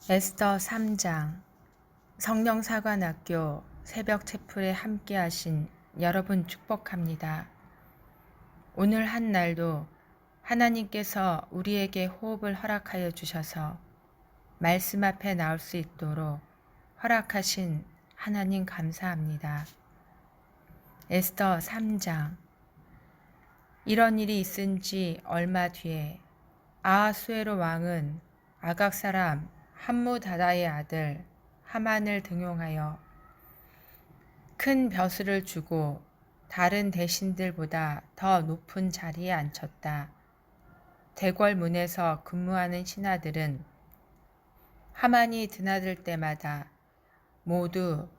에스더 3장. 성령사관학교 새벽 채플에 함께하신 여러분 축복합니다. 오늘 한 날도 하나님께서 우리에게 호흡을 허락하여 주셔서 말씀 앞에 나올 수 있도록 허락하신 하나님 감사합니다. 에스더 3장. 이런 일이 있은 지 얼마 뒤에 아하수에로 왕은 아각 사람 함무다다의 아들 하만을 등용하여 큰 벼슬을 주고 다른 대신들보다 더 높은 자리에 앉혔다. 대궐문에서 근무하는 신하들은 하만이 드나들 때마다 모두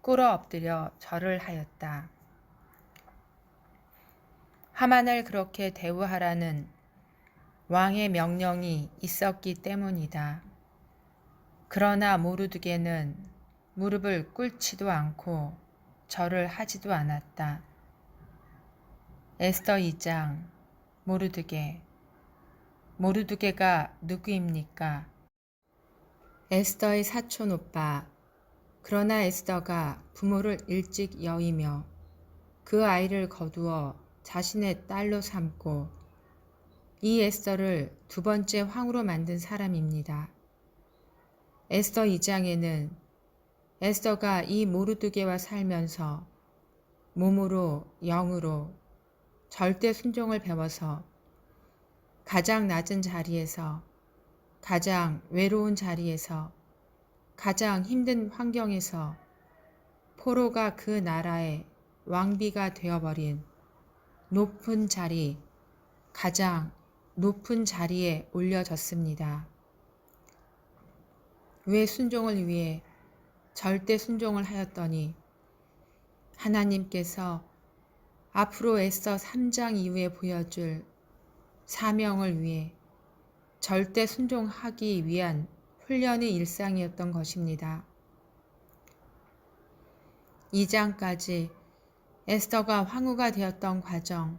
꿇어 엎드려 절을 하였다. 하만을 그렇게 대우하라는 왕의 명령이 있었기 때문이다. 그러나 모르드게는 무릎을 꿇지도 않고 절을 하지도 않았다. 에스더 2장. 모르드게. 모르드게가 누구입니까? 에스더의 사촌 오빠. 그러나 에스더가 부모를 일찍 여의며 그 아이를 거두어 자신의 딸로 삼고 이 에스더를 두 번째 왕으로 만든 사람입니다. 에스더 2장에는 에스더가 이 모르드게와 살면서 몸으로 영으로 절대 순종을 배워서 가장 낮은 자리에서 가장 외로운 자리에서 가장 힘든 환경에서 포로가 그 나라의 왕비가 되어버린 높은 자리, 가장 높은 자리에 올려졌습니다. 왜 순종을 위해 절대 순종을 하였더니 하나님께서 앞으로 에스더 3장 이후에 보여줄 사명을 위해 절대 순종하기 위한 훈련의 일상이었던 것입니다. 2장까지 에스더가 황후가 되었던 과정,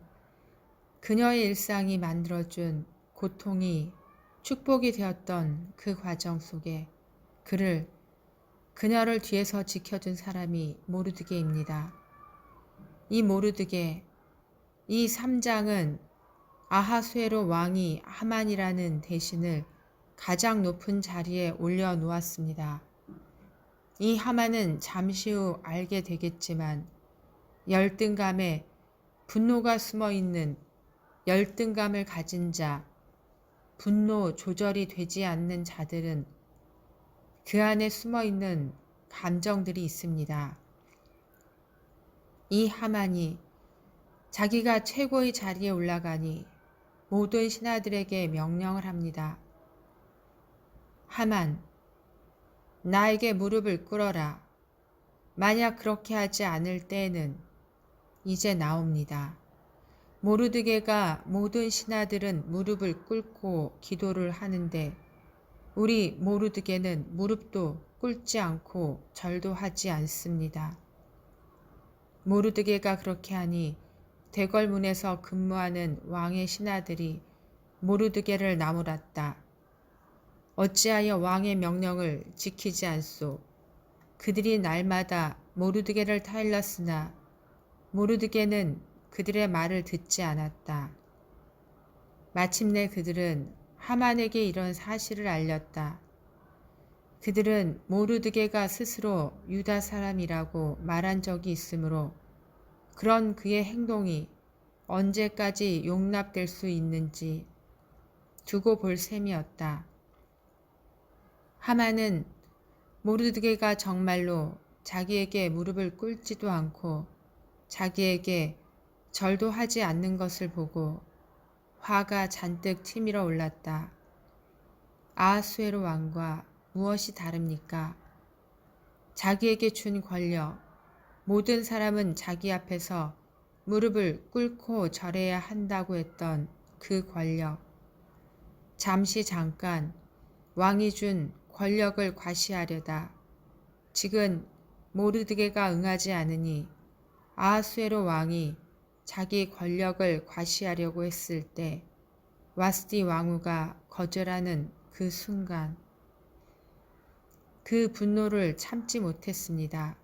그녀의 일상이 만들어준 고통이 축복이 되었던 그 과정 속에 그녀를 뒤에서 지켜준 사람이 모르드게입니다. 이 모르드게, 이 3장은 아하수에로 왕이 하만이라는 대신을 가장 높은 자리에 올려놓았습니다. 이 하만은 잠시 후 알게 되겠지만 열등감에 분노가 숨어있는 열등감을 가진 자, 분노 조절이 되지 않는 자들은 그 안에 숨어있는 감정들이 있습니다. 이 하만이 자기가 최고의 자리에 올라가니 모든 신하들에게 명령을 합니다. 하만, 나에게 무릎을 꿇어라. 만약 그렇게 하지 않을 때에는 이제 나옵니다. 모르드게가 모든 신하들은 무릎을 꿇고 기도를 하는데 우리 모르드게는 무릎도 꿇지 않고 절도 하지 않습니다. 모르드게가 그렇게 하니 대궐문에서 근무하는 왕의 신하들이 모르드게를 나무랐다. 어찌하여 왕의 명령을 지키지 않소? 그들이 날마다 모르드게를 타일렀으나 모르드게는 그들의 말을 듣지 않았다. 마침내 그들은 하만에게 이런 사실을 알렸다. 그들은 모르드게가 스스로 유다 사람이라고 말한 적이 있으므로 그런 그의 행동이 언제까지 용납될 수 있는지 두고 볼 셈이었다. 하만은 모르드게가 정말로 자기에게 무릎을 꿇지도 않고 자기에게 절도 하지 않는 것을 보고 화가 잔뜩 치밀어 올랐다. 아하수에로 왕과 무엇이 다릅니까? 자기에게 준 권력, 모든 사람은 자기 앞에서 무릎을 꿇고 절해야 한다고 했던 그 권력. 잠깐 왕이 준 권력을 과시하려다 지금 모르드게가 응하지 않으니 아하수에로 왕이 자기 권력을 과시하려고 했을 때 와스디 왕후가 거절하는 그 순간 그 분노를 참지 못했습니다.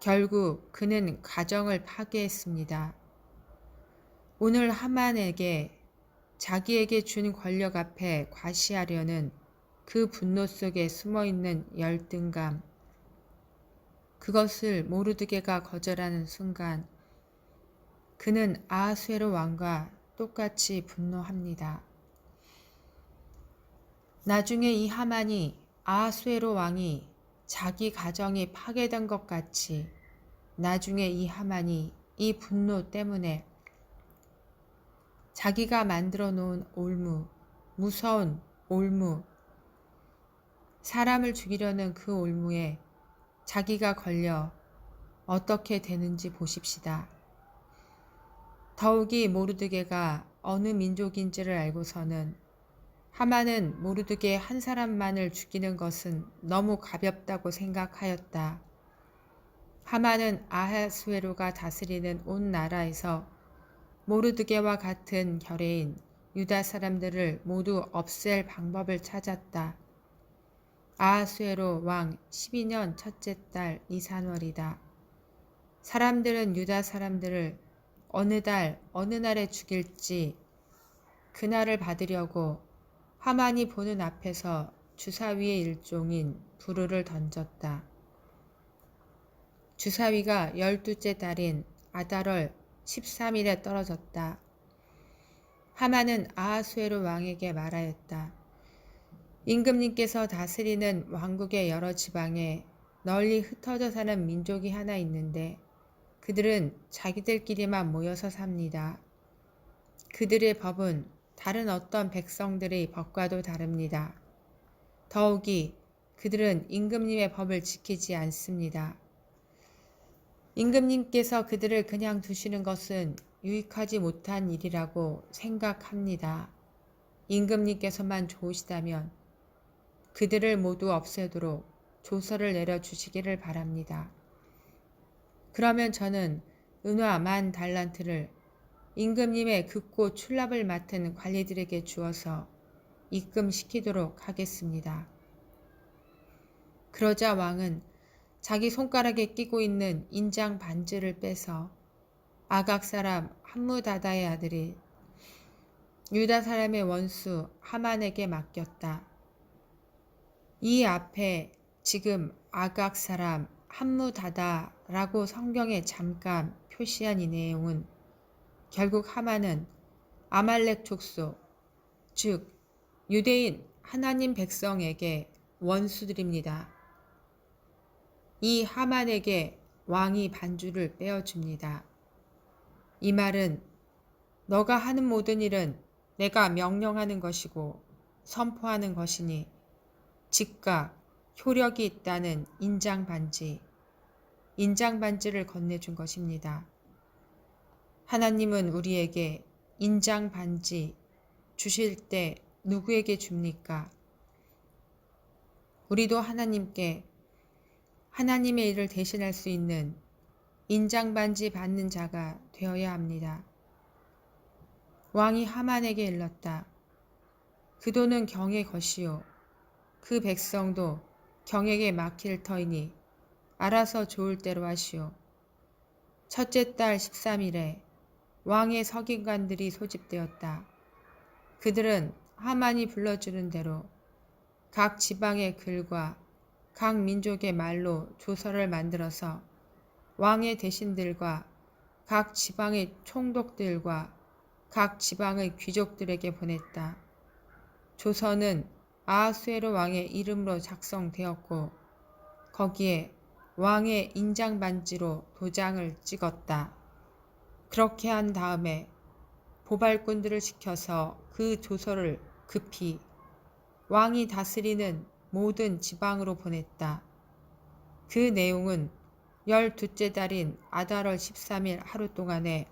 결국 그는 가정을 파괴했습니다. 오늘 하만에게 자기에게 준 권력 앞에 과시하려는 그 분노 속에 숨어있는 열등감, 그것을 모르드게가 거절하는 순간 그는 아하수에로 왕과 똑같이 분노합니다. 나중에 이 하만이 아하수에로 왕이 자기 가정이 파괴된 것 같이 나중에 이 하만이 이 분노 때문에 자기가 만들어 놓은 올무, 무서운 올무, 사람을 죽이려는 그 올무에 자기가 걸려 어떻게 되는지 보십시다. 더욱이 모르드게가 어느 민족인지를 알고서는 하만은 모르드게 한 사람만을 죽이는 것은 너무 가볍다고 생각하였다. 하만은 아하수에로가 다스리는 온 나라에서 모르드게와 같은 결의인 유다 사람들을 모두 없앨 방법을 찾았다. 아하수에로 왕 12년 첫째 달 니산월이다. 사람들은 유다 사람들을 어느 달 어느 날에 죽일지 그날을 받으려고 하만이 보는 앞에서 주사위의 일종인 부르를 던졌다. 주사위가 12째 달인 아달월 13일에 떨어졌다. 하만은 아하수에로 왕에게 말하였다. 임금님께서 다스리는 왕국의 여러 지방에 널리 흩어져 사는 민족이 하나 있는데 그들은 자기들끼리만 모여서 삽니다. 그들의 법은 다른 어떤 백성들의 법과도 다릅니다. 더욱이 그들은 임금님의 법을 지키지 않습니다. 임금님께서 그들을 그냥 두시는 것은 유익하지 못한 일이라고 생각합니다. 임금님께서만 좋으시다면 그들을 모두 없애도록 조서를 내려주시기를 바랍니다. 그러면 저는 은화 10,000달란트를 임금님의 급고 출납을 맡은 관리들에게 주어서 입금시키도록 하겠습니다. 그러자 왕은 자기 손가락에 끼고 있는 인장 반지를 빼서 아각 사람 함무다다의 아들이 유다 사람의 원수 하만에게 맡겼다. 이 앞에 지금 아각 사람 함무다다라고 성경에 잠깐 표시한 이 내용은 결국 하만은 아말렉 족속, 즉 유대인 하나님 백성에게 원수들입니다. 이 하만에게 왕이 반주를 빼어줍니다. 이 말은 너가 하는 모든 일은 내가 명령하는 것이고 선포하는 것이니 즉각 효력이 있다는 인장반지를 건네준 것입니다. 하나님은 우리에게 인장반지 주실 때 누구에게 줍니까? 우리도 하나님께 하나님의 일을 대신할 수 있는 인장반지 받는 자가 되어야 합니다. 왕이 하만에게 일렀다. 그 돈은 경의 것이요 그 백성도 경에게 맡길 터이니 알아서 좋을 대로 하시오. 첫째 달 13일에 왕의 서기관들이 소집되었다. 그들은 하만이 불러주는 대로 각 지방의 글과 각 민족의 말로 조서를 만들어서 왕의 대신들과 각 지방의 총독들과 각 지방의 귀족들에게 보냈다. 조서는 아하수에로 왕의 이름으로 작성되었고 거기에 왕의 인장반지로 도장을 찍었다. 그렇게 한 다음에 보발꾼들을 시켜서 그 조서를 급히 왕이 다스리는 모든 지방으로 보냈다. 그 내용은 12째 달인 아달월 13일 하루 동안에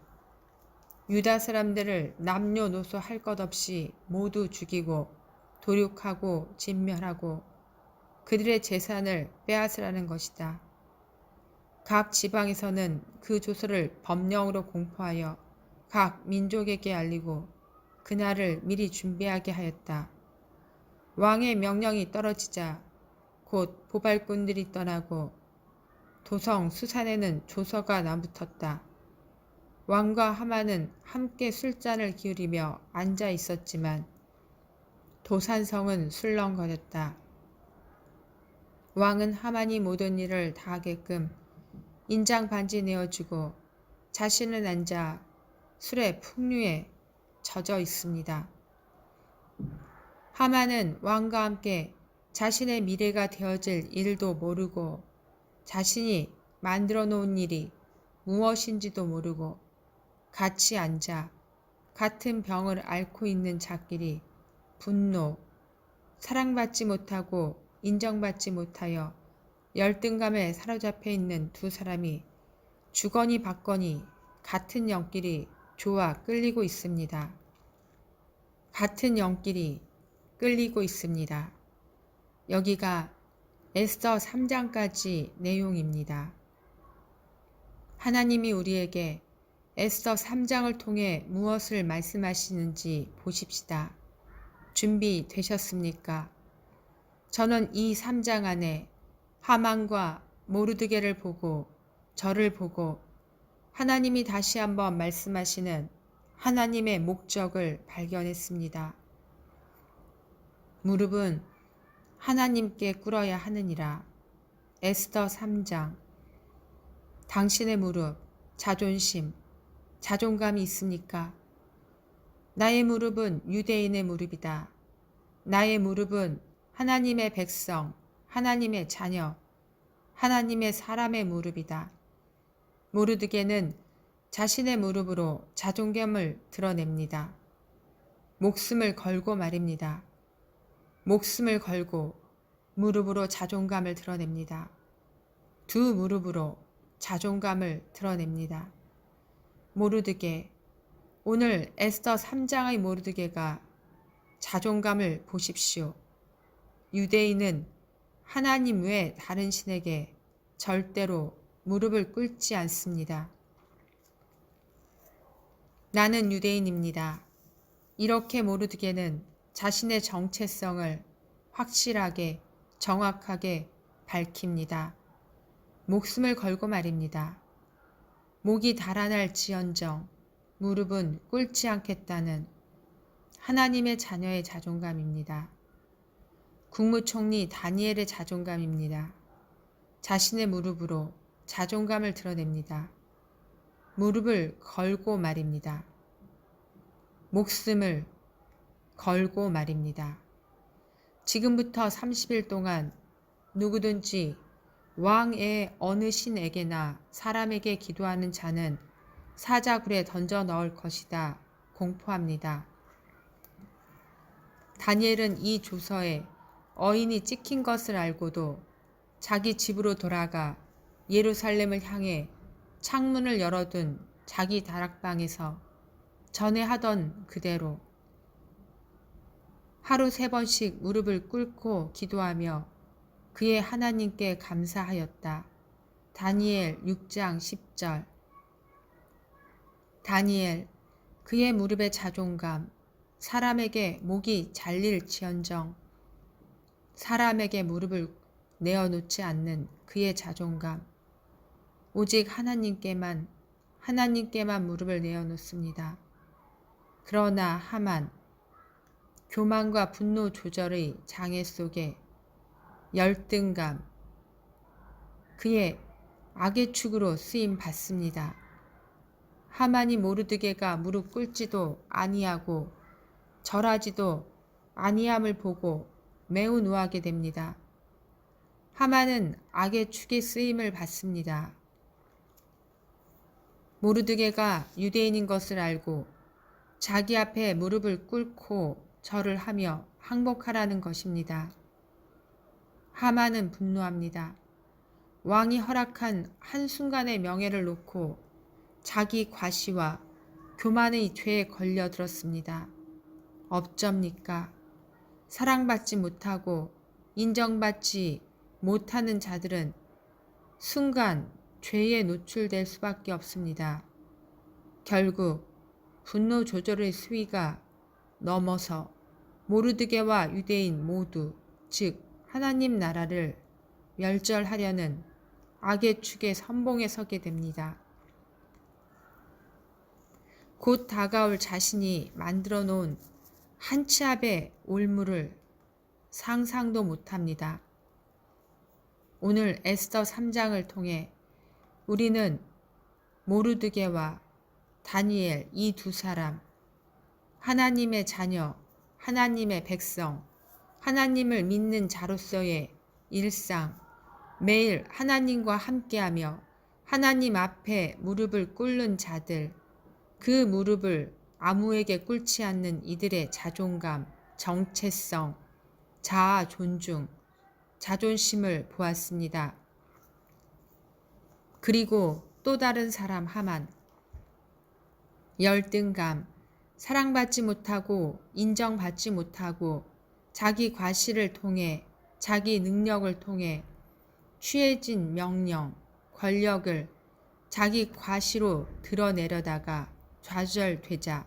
유다 사람들을 남녀노소 할 것 없이 모두 죽이고 도륙하고 진멸하고 그들의 재산을 빼앗으라는 것이다. 각 지방에서는 그 조서를 법령으로 공포하여 각 민족에게 알리고 그날을 미리 준비하게 하였다. 왕의 명령이 떨어지자 곧 보발꾼들이 떠나고 도성 수산에는 조서가 나붙었다. 왕과 하만은 함께 술잔을 기울이며 앉아 있었지만 도산성은 술렁거렸다. 왕은 하만이 모든 일을 다 하게끔 인장 반지 내어주고 자신은 앉아 술의 풍류에 젖어 있습니다. 하만은 왕과 함께 자신의 미래가 되어질 일도 모르고 자신이 만들어 놓은 일이 무엇인지도 모르고 같이 앉아 같은 병을 앓고 있는 자끼리 분노, 사랑받지 못하고 인정받지 못하여 열등감에 사로잡혀 있는 두 사람이 주거니 받거니 같은 영끼리 좋아 끌리고 있습니다. 같은 영끼리 끌리고 있습니다. 여기가 에스더 3장까지 내용입니다. 하나님이 우리에게 에스더 3장을 통해 무엇을 말씀하시는지 보십시다. 준비되셨습니까? 저는 이 3장 안에 하만과 모르드게를 보고 저를 보고 하나님이 다시 한번 말씀하시는 하나님의 목적을 발견했습니다. 무릎은 하나님께 꿇어야 하느니라. 에스더 3장. 당신의 무릎, 자존심, 자존감이 있습니까? 나의 무릎은 유대인의 무릎이다. 나의 무릎은 하나님의 백성, 하나님의 자녀, 하나님의 사람의 무릎이다. 모르드게는 자신의 무릎으로 자존감을 드러냅니다. 목숨을 걸고 말입니다. 목숨을 걸고 무릎으로 자존감을 드러냅니다. 두 무릎으로 자존감을 드러냅니다. 모르드게, 오늘 에스더 3장의 모르드게가 자존감을 보십시오. 유대인은 하나님 외 다른 신에게 절대로 무릎을 꿇지 않습니다. 나는 유대인입니다. 이렇게 모르드게는 자신의 정체성을 확실하게 정확하게 밝힙니다. 목숨을 걸고 말입니다. 목이 달아날 지언정 무릎은 꿇지 않겠다는 하나님의 자녀의 자존감입니다. 국무총리 다니엘의 자존감입니다. 자신의 무릎으로 자존감을 드러냅니다. 무릎을 걸고 말입니다. 목숨을 걸고 말입니다. 지금부터 30일 동안 누구든지 왕의 어느 신에게나 사람에게 기도하는 자는 사자굴에 던져 넣을 것이다 공포합니다. 다니엘은 이 조서에 어인이 찍힌 것을 알고도 자기 집으로 돌아가 예루살렘을 향해 창문을 열어둔 자기 다락방에서 전에 하던 그대로 하루 3번씩 무릎을 꿇고 기도하며 그의 하나님께 감사하였다. 다니엘 6장 10절. 다니엘, 그의 무릎의 자존감, 사람에게 목이 잘릴지언정 사람에게 무릎을 내어놓지 않는 그의 자존감, 오직 하나님께만 무릎을 내어놓습니다. 그러나 하만, 교만과 분노 조절의 장애 속에 열등감, 그의 악의 축으로 쓰임 받습니다. 하만이 모르드게가 무릎 꿇지도 아니하고 절하지도 아니함을 보고 매우 노하게 됩니다. 하만은 악의 축에 쓰임을 받습니다. 모르드게가 유대인인 것을 알고 자기 앞에 무릎을 꿇고 절을 하며 항복하라는 것입니다. 하만은 분노합니다. 왕이 허락한 한순간의 명예를 놓고 자기 과시와 교만의 죄에 걸려들었습니다. 어쩝니까? 사랑받지 못하고 인정받지 못하는 자들은 순간 죄에 노출될 수밖에 없습니다. 결국 분노 조절의 수위가 넘어서 모르드게와 유대인 모두, 즉 하나님 나라를 멸절하려는 악의 축의 선봉에 서게 됩니다. 곧 다가올 자신이 만들어 놓은 한 치 앞의 올무를 상상도 못합니다. 오늘 에스더 3장을 통해 우리는 모르드게와 다니엘 이 두 사람, 하나님의 자녀, 하나님의 백성, 하나님을 믿는 자로서의 일상, 매일 하나님과 함께하며 하나님 앞에 무릎을 꿇는 자들, 그 무릎을 아무에게 꿇지 않는 이들의 자존감, 정체성, 자아 존중, 자존심을 보았습니다. 그리고 또 다른 사람 하만, 열등감, 사랑받지 못하고 인정받지 못하고 자기 과시를 통해 자기 능력을 통해 취해진 명령, 권력을 자기 과시로 드러내려다가 좌절되자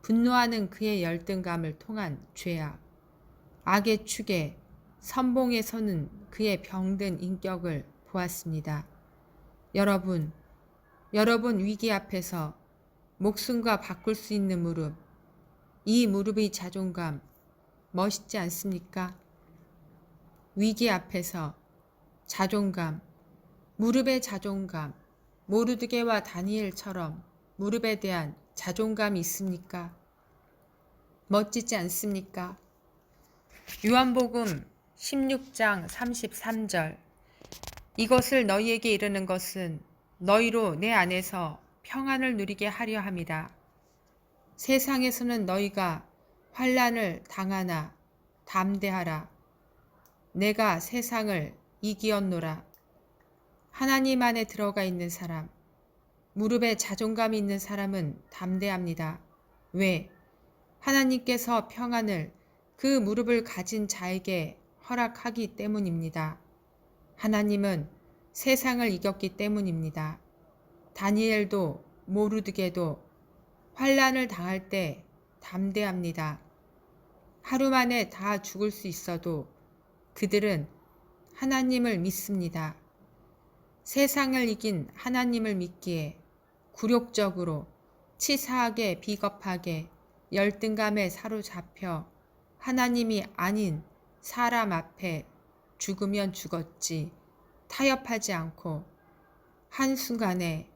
분노하는 그의 열등감을 통한 죄악, 악의 축에 선봉에 서는 그의 병든 인격을 보았습니다. 여러분 위기 앞에서 목숨과 바꿀 수 있는 무릎, 이 무릎의 자존감 멋있지 않습니까? 위기 앞에서 자존감, 무릎의 자존감, 모르드게와 다니엘처럼 무릎에 대한 자존감이 있습니까? 멋지지 않습니까? 요한복음 16장 33절, 이것을 너희에게 이르는 것은 너희로 내 안에서 평안을 누리게 하려 함이라. 세상에서는 너희가 환난을 당하나 담대하라. 내가 세상을 이기었노라. 하나님 안에 들어가 있는 사람, 무릎에 자존감이 있는 사람은 담대합니다. 왜? 하나님께서 평안을 그 무릎을 가진 자에게 허락하기 때문입니다. 하나님은 세상을 이겼기 때문입니다. 다니엘도 모르드게도 환난을 당할 때 담대합니다. 하루 만에 다 죽을 수 있어도 그들은 하나님을 믿습니다. 세상을 이긴 하나님을 믿기에 굴욕적으로 치사하게 비겁하게 열등감에 사로잡혀 하나님이 아닌 사람 앞에 죽으면 죽었지 타협하지 않고 한순간의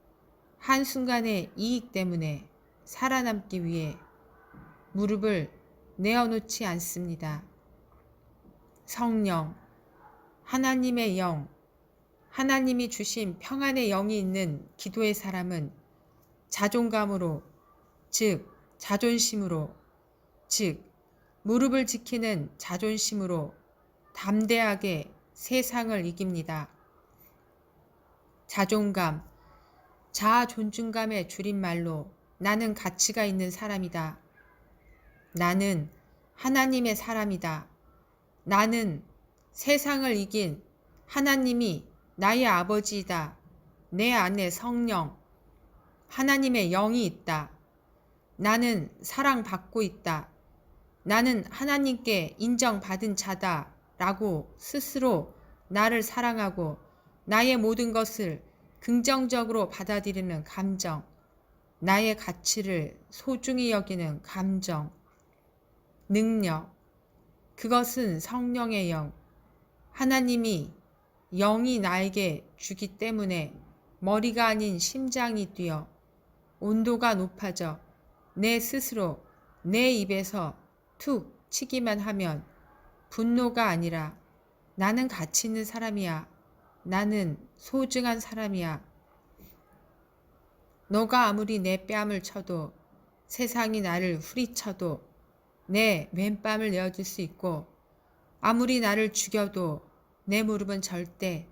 이익 때문에 살아남기 위해 무릎을 내어놓지 않습니다. 성령, 하나님의 영, 하나님이 주신 평안의 영이 있는 기도의 사람은 자존감으로, 즉 자존심으로, 즉 무릎을 지키는 자존심으로 담대하게 세상을 이깁니다. 자존감, 자아 존중감의 줄임말로 나는 가치가 있는 사람이다. 나는 하나님의 사람이다. 나는 세상을 이긴 하나님이 나의 아버지이다. 내 안에 성령, 하나님의 영이 있다. 나는 사랑받고 있다. 나는 하나님께 인정받은 자다. 라고 스스로 나를 사랑하고 나의 모든 것을 긍정적으로 받아들이는 감정, 나의 가치를 소중히 여기는 감정, 능력, 그것은 성령의 영, 하나님이 영이 나에게 주기 때문에 머리가 아닌 심장이 뛰어 온도가 높아져 내 스스로 내 입에서 툭 치기만 하면 분노가 아니라 나는 가치 있는 사람이야. 나는 소중한 사람이야. 너가 아무리 내 뺨을 쳐도 세상이 나를 후리쳐도 내 왼뺨을 내어줄 수 있고 아무리 나를 죽여도 내 무릎은 절대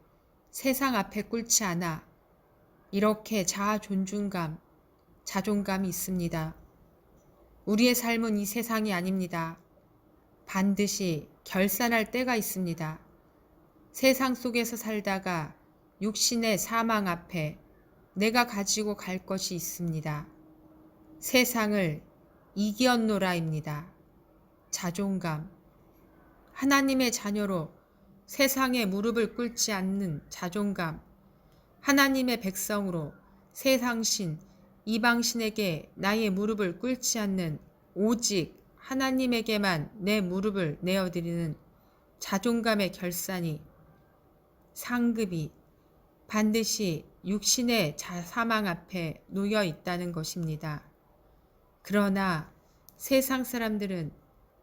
세상 앞에 꿇지 않아. 이렇게 자아 존중감, 자존감이 있습니다. 우리의 삶은 이 세상이 아닙니다. 반드시 결산할 때가 있습니다. 세상 속에서 살다가 육신의 사망 앞에 내가 가지고 갈 것이 있습니다. 세상을 이기었노라입니다. 자존감, 하나님의 자녀로 세상에 무릎을 꿇지 않는 자존감, 하나님의 백성으로 세상신, 이방신에게 나의 무릎을 꿇지 않는 오직 하나님에게만 내 무릎을 내어드리는 자존감의 결산이, 상급이 반드시 육신의 사망 앞에 놓여 있다는 것입니다. 그러나 세상 사람들은,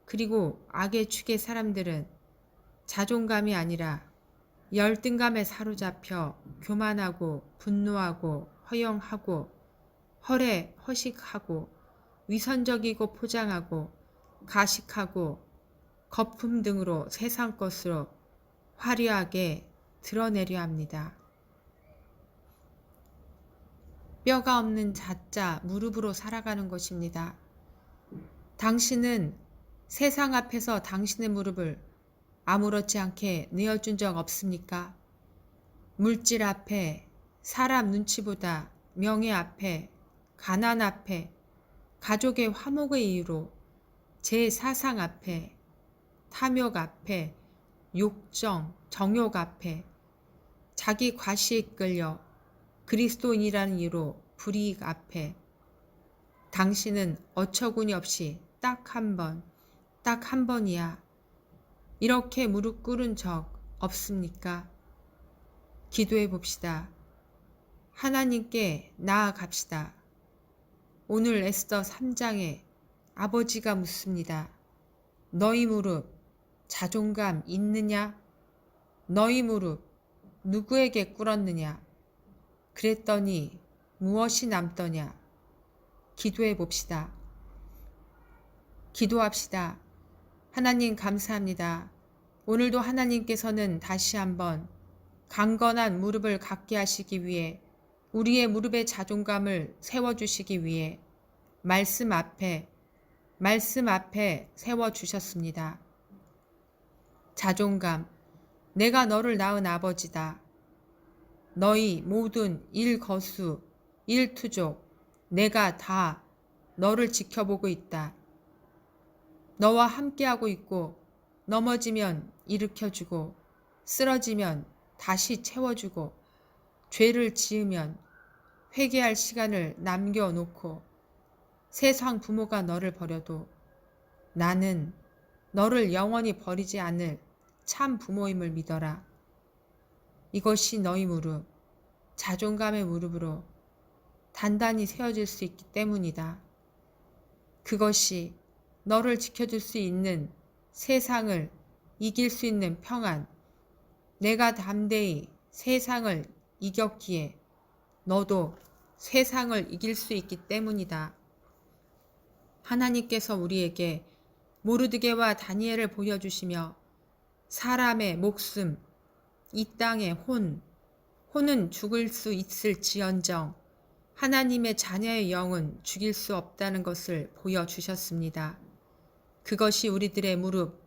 그리고 악의 축의 사람들은 자존감이 아니라 열등감에 사로잡혀 교만하고 분노하고 허영하고 허식하고 위선적이고 포장하고 가식하고 거품 등으로 세상 것으로 화려하게 드러내려 합니다. 뼈가 없는 자자 무릎으로 살아가는 것입니다. 당신은 세상 앞에서 당신의 무릎을 아무렇지 않게 내어준 적 없습니까? 물질 앞에, 사람 눈치보다 명예 앞에, 가난 앞에, 가족의 화목의 이유로 제 사상 앞에, 탐욕 앞에, 정욕 앞에, 자기 과시에 이끌려 그리스도인이라는 이유로 불이익 앞에 당신은 어처구니 없이 딱 한 번이야 이렇게 무릎 꿇은 적 없습니까? 기도해 봅시다. 하나님께 나아갑시다. 오늘 에스더 3장에 아버지가 묻습니다. 너희 무릎 자존감 있느냐? 너희 무릎 누구에게 꿇었느냐? 그랬더니 무엇이 남더냐? 기도해 봅시다. 기도합시다. 하나님 감사합니다. 오늘도 하나님께서는 다시 한번 강건한 무릎을 갖게 하시기 위해 우리의 무릎의 자존감을 세워주시기 위해 말씀 앞에 세워주셨습니다. 자존감, 내가 너를 낳은 아버지다. 너희 모든 일거수, 일투족, 내가 다 너를 지켜보고 있다. 너와 함께하고 있고 넘어지면 일으켜주고 쓰러지면 다시 채워주고 죄를 지으면 회개할 시간을 남겨놓고 세상 부모가 너를 버려도 나는 너를 영원히 버리지 않을 참 부모임을 믿어라. 이것이 너희 무릎, 자존감의 무릎으로 단단히 세워질 수 있기 때문이다. 그것이 너를 지켜줄 수 있는 세상을 이길 수 있는 평안, 내가 담대히 세상을 이겼기에 너도 세상을 이길 수 있기 때문이다. 하나님께서 우리에게 모르드게와 다니엘을 보여주시며 사람의 목숨, 이 땅의 혼은 죽을 수 있을지언정 하나님의 자녀의 영은 죽일 수 없다는 것을 보여주셨습니다. 그것이 우리들의 무릎,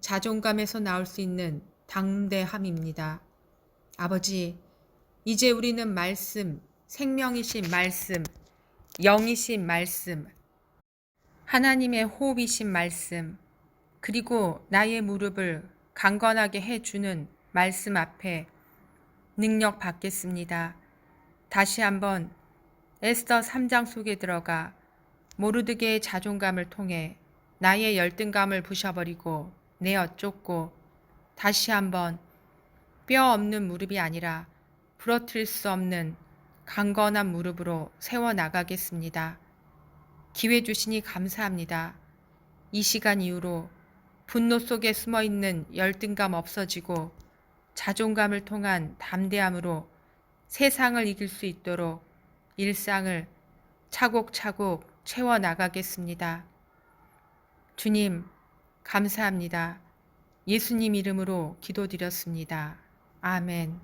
자존감에서 나올 수 있는 담대함입니다. 아버지, 이제 우리는 말씀, 생명이신 말씀, 영이신 말씀, 하나님의 호흡이신 말씀, 그리고 나의 무릎을 강건하게 해주는 말씀 앞에 능력 받겠습니다. 다시 한번 에스더 3장 속에 들어가 모르드게의 자존감을 통해 나의 열등감을 부셔버리고 내어 쫓고 다시 한번 뼈 없는 무릎이 아니라 부러뜨릴 수 없는 강건한 무릎으로 세워나가겠습니다. 기회 주시니 감사합니다. 이 시간 이후로 분노 속에 숨어있는 열등감 없어지고 자존감을 통한 담대함으로 세상을 이길 수 있도록 일상을 차곡차곡 채워나가겠습니다. 주님, 감사합니다. 예수님 이름으로 기도드렸습니다. 아멘.